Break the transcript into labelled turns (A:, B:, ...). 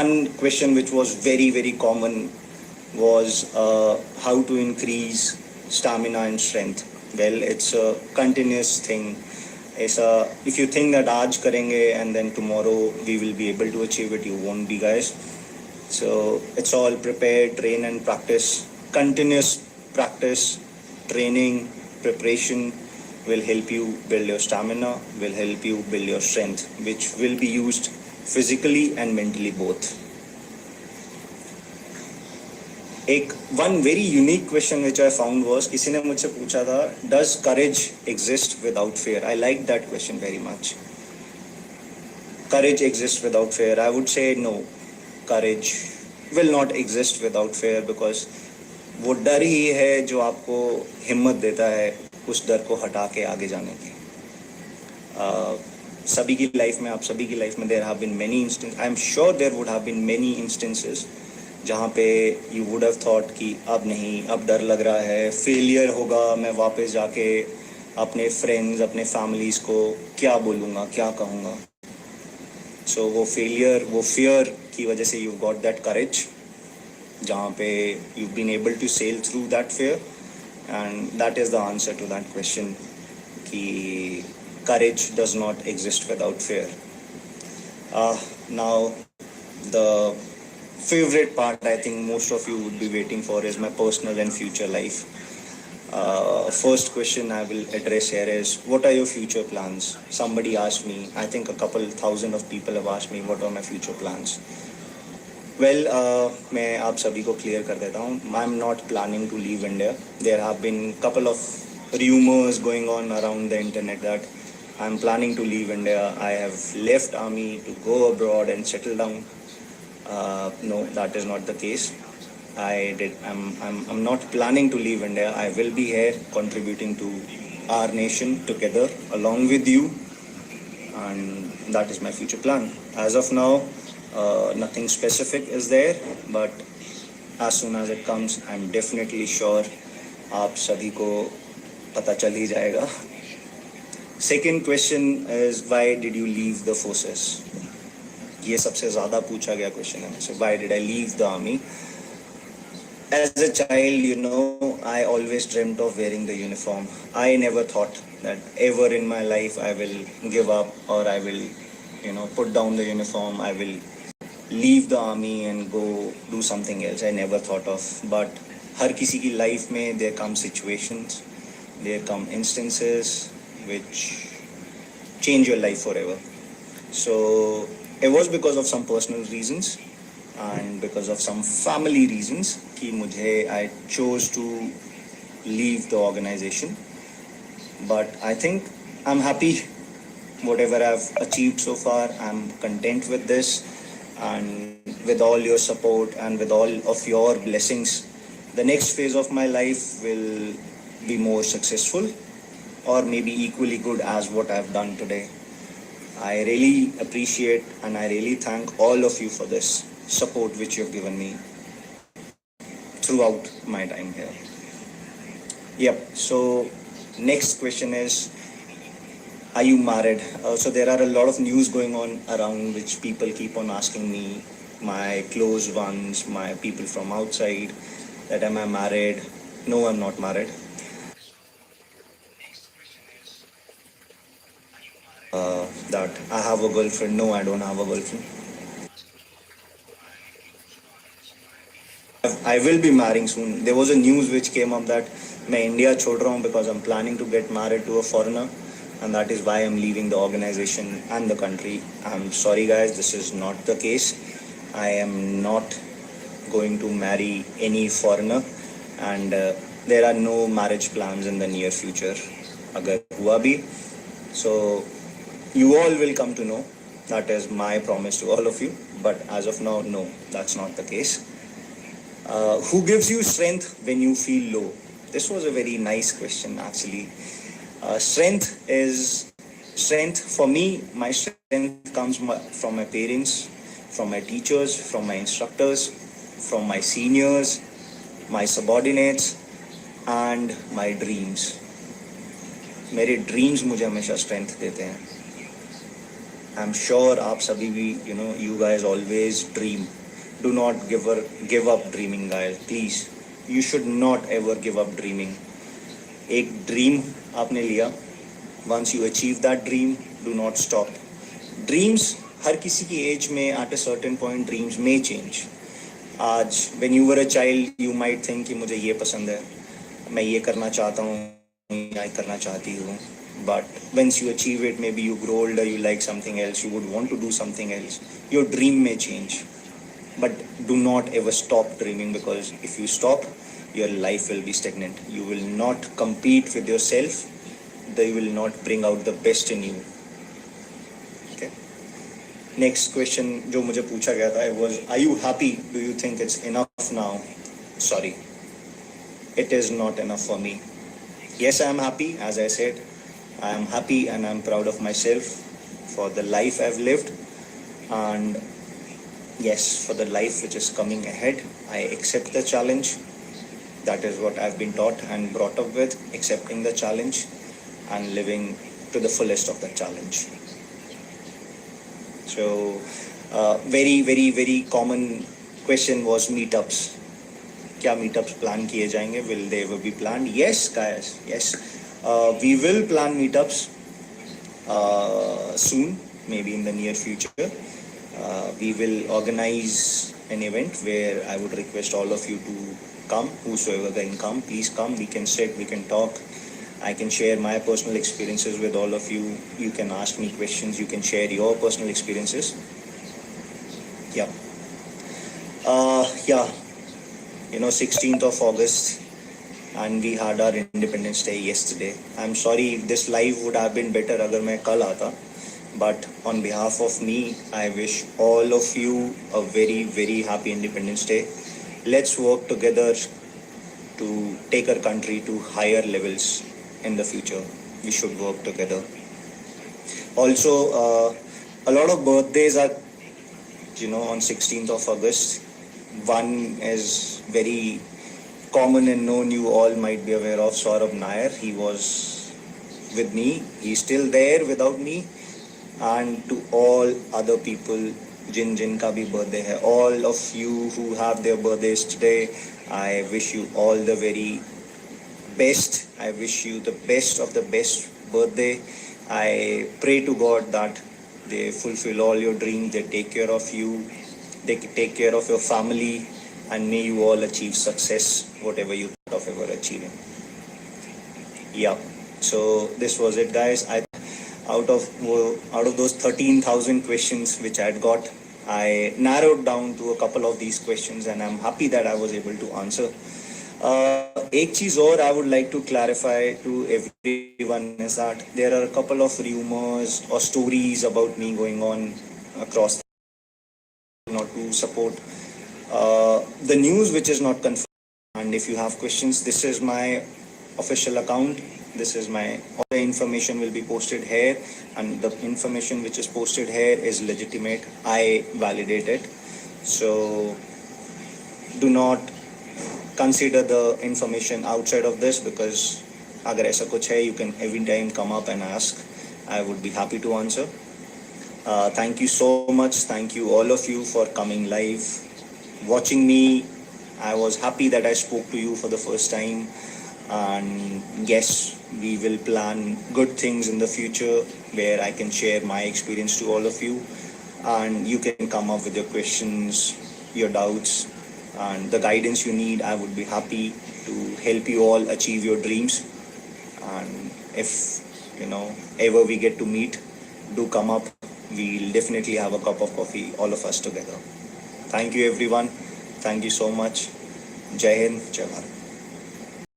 A: one question which was very, very common was how to increase stamina and strength. Well, it's a continuous thing. If you think that aaj karenge and then tomorrow we will be able to achieve it, you won't be, guys. So it's all prepare, train and practice. Continuous practice, training, preparation will help you build your stamina, will help you build your strength, which will be used physically and mentally both. One very unique question which I found was, किसी ने मुझसे पूछा था, does courage exist without fear? I like that question very much. Courage exists without fear. I would say no. Courage will not exist without fear because वो डर ही है जो आपको हिम्मत देता है उस डर को हटा के आगे जाने की. सभी की लाइफ में, आप सभी की लाइफ में there have been many instances. I am sure there would have been many instances जहाँ पे you would have thought कि अब नहीं, अब डर लग रहा है, फेलियर होगा, मैं वापस जाके अपने फ्रेंड्स, अपने फैमिलीज को क्या बोलूँगा, क्या कहूँगा. सो वो फेलियर, वो फियर की वजह से यू गॉट दैट करेज, जहाँ पे you been able to sail through that fear, and that is the answer to that question कि courage does not exist without fear. Now, the favorite part I think most of you would be waiting for is my personal and future life. First question I will address here is, what are your future plans? Somebody asked me, I think a couple thousand of people have asked me, what are my future plans? Well, मैं आप सभी को clear कर देता हूँ. I'm not planning to leave India. There have been couple of rumors going on around the internet that I'm planning to leave India. I have left army to go abroad and settle down. No, that is not the case. I'm not planning to leave India. I will be here contributing to our nation together along with you, and that is my future plan. As of now, nothing specific is there, but as soon as it comes, I'm definitely sure आप सभी को पता चल ही जाएगा. Second question is, why did you leave the forces? ये सबसे ज़्यादा पूछा गया क्वेश्चन है मुझसे. Why did I leave the army? As a child, you know, I always dreamt of wearing the uniform. I never thought that ever in my life I will give up, or I will, you know, put down the uniform. I will leave the army and go do something else. I never thought of. But हर किसी की life में there come situations, there come instances which change your life forever. So it was because of some personal reasons and because of some family reasons कि मुझे I chose to leave the organization. But I think I'm happy. Whatever I've achieved so far, I'm content with this, and with all your support and with all of your blessings, the next phase of my life will be more successful, or maybe equally good as what I've done today. I really appreciate and I really thank all of you for this support which you've given me throughout my time here. Yep, so next question is, are you married? So there are a lot of news going on around which people keep on asking me, my close ones, my people from outside, that am I married? No, I'm not married. That I have a girlfriend. No, I don't have a girlfriend. I will be marrying soon. There was a news which came up that मैं India छोड़ रहा हूँ because I'm planning to get married to a foreigner, and that is why I'm leaving the organization and the country. I'm sorry guys, this is not the case. I am not going to marry any foreigner, and there are no marriage plans in the near future. अगर हुआ भी, so you all will come to know. That is my promise to all of you. But as of now, no, that's not the case. Who gives you strength when you feel low? This was a very nice question actually. Strength for me, my strength comes from my parents, from my teachers, from my instructors, from my seniors, my subordinates, and my dreams. मेरे dreams मुझे हमेशा strength देते हैं. I'm sure आप सभी भी, you guys always dream. Do not give up dreaming, guys. Please, you should not ever give up dreaming. एक dream आपने लिया, once you achieve that dream, do not stop. Dreams हर किसी की एज में at a certain point dreams may change. आज when you were a child you might think कि मुझे ये पसंद है, मैं ये करना चाहता हूँ, या करना चाहती हूँ. But once you achieve it, maybe you grow older, you like something else, you would want to do something else. Your dream may change. But do not ever stop dreaming, because if you stop, your life will be stagnant. You will not compete with yourself. They will not bring out the best in you. Okay. Next question जो मुझे पूछा गया था was, are you happy? Do you think it's enough now? Sorry, it is not enough for me. Yes, I am happy. As I said, I am happy and I am proud of myself for the life I've lived, and yes, for the life which is coming ahead. I accept the challenge. That is what I've been taught and brought up with, accepting the challenge and living to the fullest of the challenge. So, very common question was meetups. क्या meetups plan किए जाएंगे? Will they ever be planned? Yes, guys. Yes, we will plan meetups soon, maybe in the near future. We will organize an event where I would request all of you to come. Whosoever can come, please come. We can sit, we can talk. I can share my personal experiences with all of you. You can ask me questions. You can share your personal experiences. Yeah. 16th of August, and we had our Independence Day yesterday. I'm sorry, this live would have been better अगर मैं कल आता. But on behalf of me, I wish all of you a very happy Independence Day. Let's work together to take our country to higher levels in the future. We should work together. Also, a lot of birthdays are, on 16th of August. One is very common and known, you all might be aware of, Saurabh Nair. He was with me. He's still there without me. And to all other people जिन का भी birthday है, all of you who have their birthdays today, I wish you all the very best. I wish you the best of the best birthday. I pray to God that they fulfill all your dreams, they take care of you, they take care of your family, and may you all achieve success, whatever you thought of ever achieving. Yeah, so this was it, guys. Out of those 13,000 questions which I had got, I narrowed down to a couple of these questions, and I'm happy that I was able to answer. एक चीज़ और I would like to clarify to everyone is that there are a couple of rumors or stories about me going on across not to support the news which is not confirmed. And if you have questions, this is my official account. This is all the information will be posted here, and the information which is posted here is legitimate. I validate it. So do not consider the information outside of this, because अगर ऐसा कुछ है, you can every time come up and ask. I would be happy to answer. Thank you so much. Thank you all of you for coming live, watching me. I was happy that I spoke to you for the first time. And yes, we will plan good things in the future where I can share my experience to all of you, and you can come up with your questions, your doubts, and the guidance you need. I would be happy to help you all achieve your dreams. And if ever we get to meet, do come up. We'll definitely have a cup of coffee, all of us together. Thank you everyone. Thank you so much. Jai Hind, Jai Bharat.